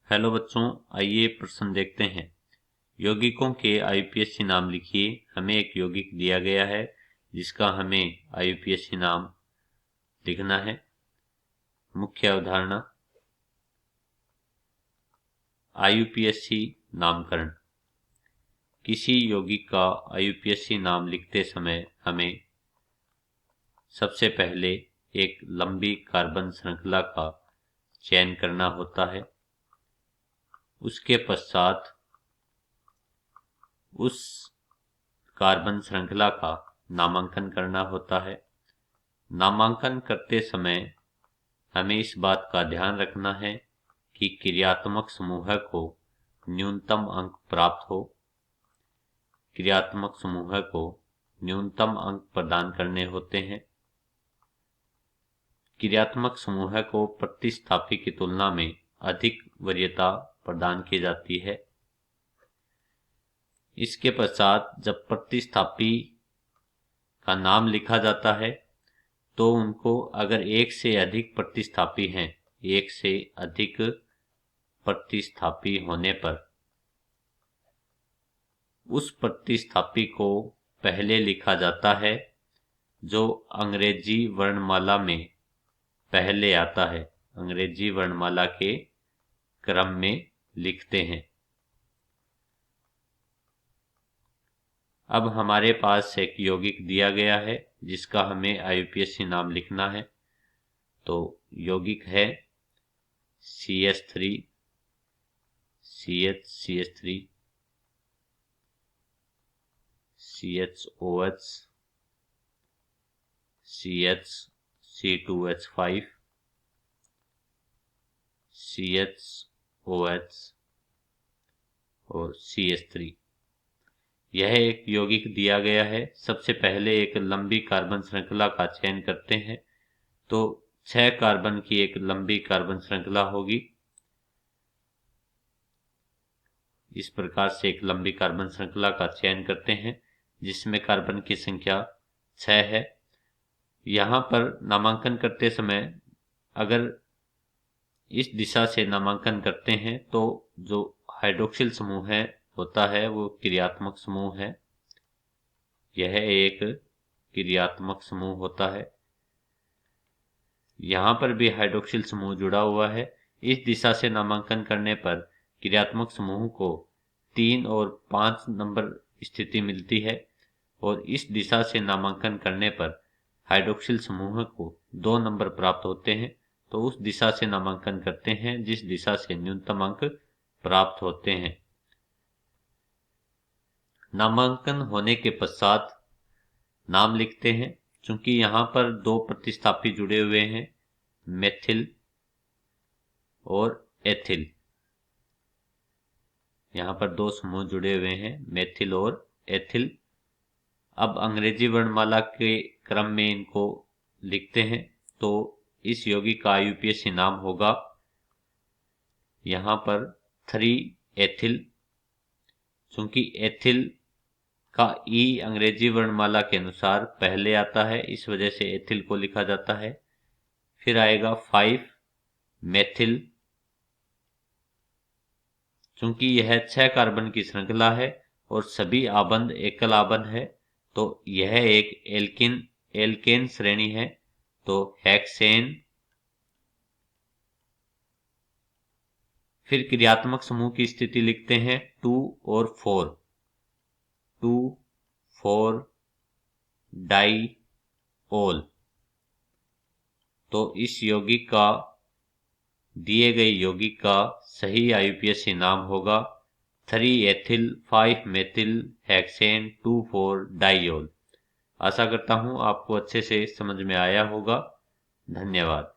Hello बच्चों, आइए प्रश्न देखते हैं। यौगिकों के आईयूपीएसी नाम लिखिए। हमें एक यौगिक दिया गया है जिसका हमें आईयूपीएसी नाम लिखना है। मुख्य अवधारणा, आईयूपीएसी नामकरण। किसी यौगिक का आईयूपीएसी नाम लिखते समय हमें सबसे पहले एक लंबी कार्बन श्रृंखला का चयन करना होता है। उसके पश्चात उस कार्बन श्रृंखला का नामांकन करना होता है। नामांकन करते समय हमें इस बात का ध्यान रखना है कि क्रियात्मक समूह को न्यूनतम अंक प्राप्त हो। क्रियात्मक समूह को न्यूनतम अंक प्रदान करने होते हैं। क्रियात्मक समूह को प्रतिस्थापी की तुलना में अधिक वरीयता प्रदान की जाती है। इसके पश्चात जब प्रतिस्थापी का नाम लिखा जाता है तो उनको अगर एक से अधिक प्रतिस्थापी हैं, एक से अधिक प्रतिस्थापी होने पर उस प्रतिस्थापी को पहले लिखा जाता है जो अंग्रेजी वर्णमाला में पहले आता है। अंग्रेजी वर्णमाला के क्रम में लिखते हैं। अब हमारे पास एक यौगिक दिया गया है जिसका हमें आईयूपीएसी नाम लिखना है। तो यौगिक है CH3 CH3 CHOH CH2H5 CHOH और CH3। यह एक यौगिक दिया गया है। सबसे पहले एक लंबी कार्बन श्रृंखला का चयन करते हैं। तो 6 कार्बन की एक लंबी कार्बन श्रृंखला होगी। इस प्रकार से एक लंबी कार्बन श्रृंखला का चयन करते हैं जिसमें कार्बन की संख्या 6 है। यहाँ पर नामांकन करते समय अगर इस दिशा से नामांकन करते हैं तो जो हाइड्रोक्सिल समूह होता है वो क्रियात्मक समूह है। यह एक क्रियात्मक समूह होता है। यहाँ पर भी हाइड्रोक्सिल समूह जुड़ा हुआ है। इस दिशा से नामांकन करने पर क्रियात्मक समूह को 3 और 5 नंबर स्थिति मिलती है और इस दिशा से नामांकन करने पर हाइड्रोक्सिल समूह को 2 नंबर प्राप्त होते हैं। तो उस दिशा से नामांकन करते हैं जिस दिशा से न्यूनतम अंक प्राप्त होते हैं। नामांकन होने के पश्चात नाम लिखते हैं। चूंकि यहाँ पर 2 प्रतिस्थापी जुड़े हुए हैं, मेथिल और एथिल। यहाँ पर 2 समूह जुड़े हुए हैं, मेथिल और एथिल। अब अंग्रेजी वर्णमाला के क्रम में इनको लिखते हैं। तो इस यौगिक का आईयूपीएसी नाम होगा यहाँ पर 3 एथिल। चूंकि एथिल का ई अंग्रेजी वर्णमाला के अनुसार पहले आता है, इस वजह से एथिल को लिखा जाता है। फिर आएगा 5 मेथिल। चूंकि यह 6 कार्बन की श्रृंखला है और सभी आबंध एकल आबंध है तो यह एक एल्केन श्रेणी है। तो हेक्सेन। फिर क्रियात्मक समूह की स्थिति लिखते हैं 2 और 4। 2,4 डाइओल। तो इस यौगिक का दिए गए यौगिक का सही आईयूपीएसी नाम होगा 3 एथिल 5 मेथिल हेक्सेन 2,4 डाइओल। आशा करता हूं आपको अच्छे से समझ में आया होगा। धन्यवाद।